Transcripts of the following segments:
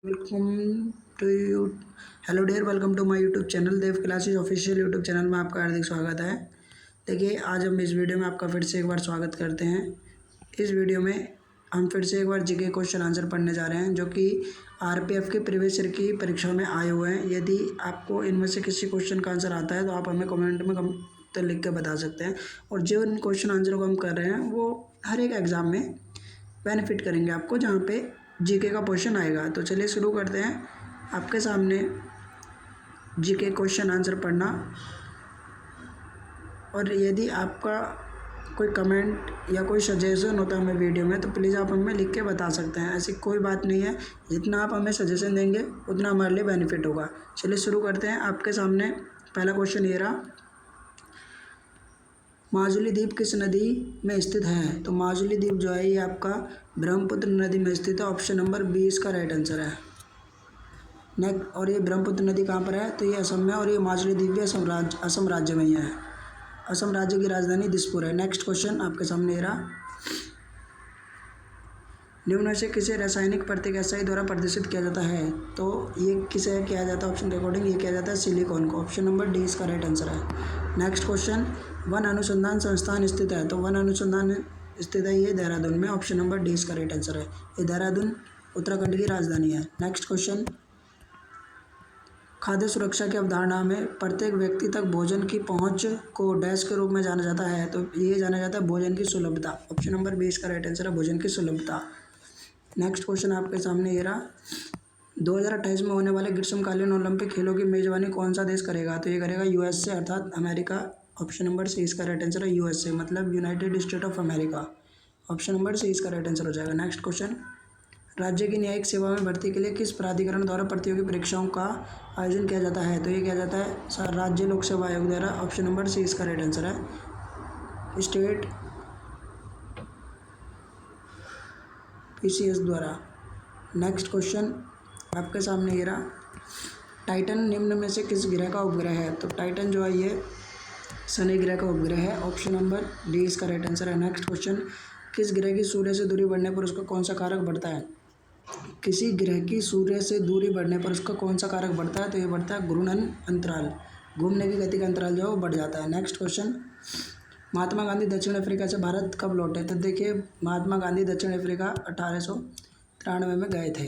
Welcome to you hello dear, welcome to my YouTube channel Dev classes official YouTube channel में आपका हार्दिक स्वागत है। देखिए, आज हम इस वीडियो में आपका फिर से एक बार स्वागत करते हैं। इस वीडियो में हम फिर से एक बार जीके क्वेश्चन आंसर पढ़ने जा रहे हैं, जो कि आरपीएफ के प्रीवियस ईयर की परीक्षाओं में आए हुए हैं। यदि आपको इनमें से किसी क्वेश्चन का आंसर आता है तो आप हमें कमेंट में तो लिख के बता सकते हैं। और जो इन क्वेश्चन आंसर को हम कर रहे हैं वो हर एक एग्ज़ाम में बेनिफिट करेंगे आपको, जहाँ पे जीके का क्वेश्चन आएगा। तो चलिए शुरू करते हैं। आपके सामने जीके क्वेश्चन आंसर पढ़ना, और यदि आपका कोई कमेंट या कोई सजेशन होता है हमें वीडियो में, तो प्लीज़ आप हमें लिख के बता सकते हैं। ऐसी कोई बात नहीं है, जितना आप हमें सजेशन देंगे उतना हमारे लिए बेनिफिट होगा। चलिए शुरू करते हैं। आपके सामने पहला क्वेश्चन ये रहा, माजुली द्वीप किस नदी में स्थित है? तो माजुली द्वीप जो है ये आपका ब्रह्मपुत्र नदी में स्थित है। ऑप्शन नंबर 20 का राइट आंसर है। नेक्स्ट, और ये ब्रह्मपुत्र नदी कहाँ पर है? तो ये असम में, और ये माजुली द्वीप भी असम राज्य में ही है। असम राज्य की राजधानी दिसपुर है। नेक्स्ट क्वेश्चन आपके सामने ये रहा, निम्न में से किसे रासायनिक प्रतीक एसआई द्वारा प्रदर्शित किया जाता है? तो ये किसे किया जाता है? ऑप्शन के अकॉर्डिंग ये किया जाता है सिलिकॉन को। ऑप्शन नंबर डी इसका राइट आंसर है। नेक्स्ट क्वेश्चन, वन अनुसंधान संस्थान स्थित है? तो वन अनुसंधान स्थित है ये देहरादून में। ऑप्शन नंबर डी इसका राइट आंसर है। ये देहरादून उत्तराखंड की राजधानी है। नेक्स्ट क्वेश्चन, खाद्य सुरक्षा की अवधारणा में प्रत्येक व्यक्ति तक भोजन की पहुंच को डैश के रूप में जाना जाता है? तो ये जाना जाता है भोजन की सुलभता। ऑप्शन नंबर 20 का राइट आंसर है, भोजन की सुलभता। नेक्स्ट क्वेश्चन आपके सामने ये रहा, 2028 में होने वाले ग्रीष्मकालीन ओलंपिक खेलों की मेजबानी कौन सा देश करेगा? तो ये करेगा यूएसए, अर्थात अमेरिका। ऑप्शन नंबर सी इसका राइट आंसर है, यूएसए मतलब United State of America. Option number C इसका राइट आंसर हो जाएगा। नेक्स्ट क्वेश्चन, राज्य की न्यायिक सेवा में भर्ती के लिए किस प्राधिकरण द्वारा प्रतियोगी परीक्षाओं का आयोजन किया जाता है? तो ये किया जाता है राज्य लोक सेवा आयोग द्वारा। ऑप्शन नंबर सी इसका राइट आंसर है, स्टेट पीसीएस द्वारा। नेक्स्ट क्वेश्चन आपके सामने ये रहा, टाइटन निम्न में से किस ग्रह का उपग्रह है? तो टाइटन जो है ये शनि ग्रह का उपग्रह है। ऑप्शन नंबर डी इसका राइट आंसर है। नेक्स्ट क्वेश्चन, किस ग्रह की सूर्य से दूरी बढ़ने पर उसका कौन सा कारक बढ़ता है? किसी ग्रह की सूर्य से दूरी बढ़ने पर उसका कौन सा कारक बढ़ता है? तो ये बढ़ता है घूर्णन अंतराल, घूमने की गति का अंतराल जो है वो बढ़ जाता है। नेक्स्ट क्वेश्चन, महात्मा गांधी दक्षिण अफ्रीका से भारत कब लौटे? तो देखिए, महात्मा गांधी दक्षिण अफ्रीका 1893 में गए थे,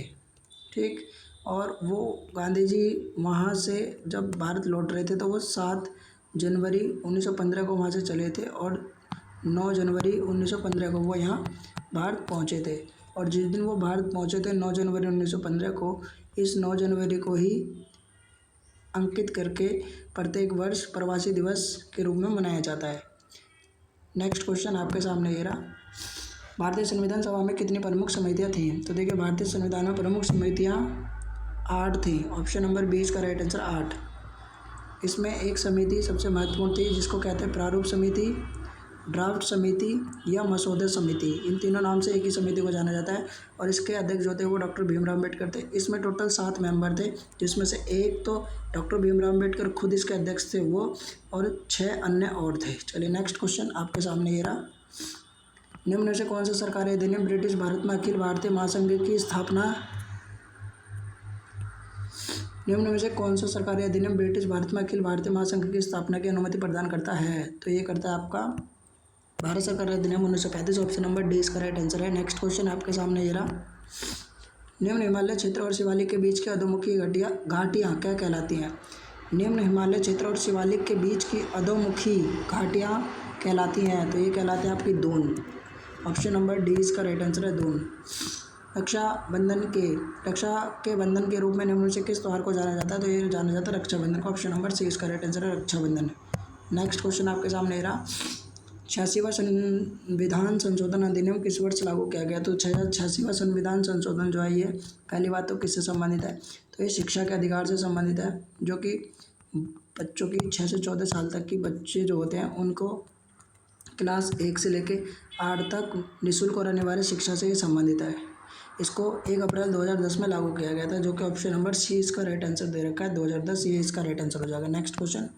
ठीक। और वो गांधी जी वहाँ से जब भारत लौट रहे थे तो वो 7 जनवरी 1915 को वहाँ से चले थे, और 9 जनवरी 1915 को वो यहाँ भारत पहुँचे थे। और जिस दिन वो भारत पहुँचे थे 9 जनवरी 1915 को, इस 9 जनवरी को ही अंकित करके प्रत्येक वर्ष प्रवासी दिवस के रूप में मनाया जाता है। नेक्स्ट क्वेश्चन आपके सामने ये रहा, भारतीय संविधान सभा में कितनी प्रमुख समितियाँ थीं? तो देखिए, भारतीय संविधान में प्रमुख समितियाँ 8 थी। ऑप्शन नंबर 20 का राइट आंसर 8। इसमें एक समिति सबसे महत्वपूर्ण थी, जिसको कहते हैं प्रारूप समिति, ड्राफ्ट समिति या मसौदे समिति। इन तीनों नाम से एक ही समिति को जाना जाता है, और इसके अध्यक्ष जो थे वो डॉक्टर भीमराव अम्बेडकर थे। इसमें टोटल 7 मेंबर थे, जिसमें से एक तो डॉक्टर भीमराव अम्बेडकर खुद इसके अध्यक्ष थे वो, और 6 अन्य और थे। चलिए नेक्स्ट क्वेश्चन आपके सामने ये रहा, निम्न में से कौन सा सरकारी अधिनियम ब्रिटिश भारत में अखिल भारतीय महासंघ की स्थापना निम्न में से कौन सा सरकारी अधिनियम ब्रिटिश भारत में अखिल भारतीय महासंघ की स्थापना की अनुमति प्रदान करता है? तो ये करता है आपका भारत सरकार अधिनियम 1935। ऑप्शन नंबर डी इसका राइट आंसर है। नेक्स्ट क्वेश्चन आपके सामने ये रहा, निम्न हिमालय क्षेत्र और शिवालिक के बीच की अधोमुखी घाटियाँ क्या कहलाती हैं? निम्न हिमालय क्षेत्र और शिवालिक के बीच की अधोमुखी घाटियाँ कहलाती हैं? तो ये कहलाते हैं आपकी दून। ऑप्शन नंबर डी इसका राइट आंसर है, दून। रक्षा के बंधन के रूप में निम्न से किस त्योहार को जाना जाता है? तो ये जाना जाता है रक्षाबंधन को। ऑप्शन नंबर सी इसका राइट आंसर है, रक्षाबंधन। नेक्स्ट क्वेश्चन आपके सामने रहा, 86वां संविधान संशोधन अधिनियम किस वर्ष लागू किया गया? तो 86वां संविधान संशोधन जो है ये पहली बात तो किससे संबंधित है? तो ये शिक्षा के अधिकार से संबंधित है, जो कि बच्चों की 6 से 14 साल तक की बच्चे जो होते हैं उनको क्लास 1 से लेके 8 तक निःशुल्क और अनिवार्य शिक्षा से ये संबंधित है। इसको 1 अप्रैल 2010 में लागू किया गया था, जो कि ऑप्शन नंबर सी इसका राइट आंसर दे रखा है, 2010 ये इसका राइट आंसर हो जाएगा। Next question,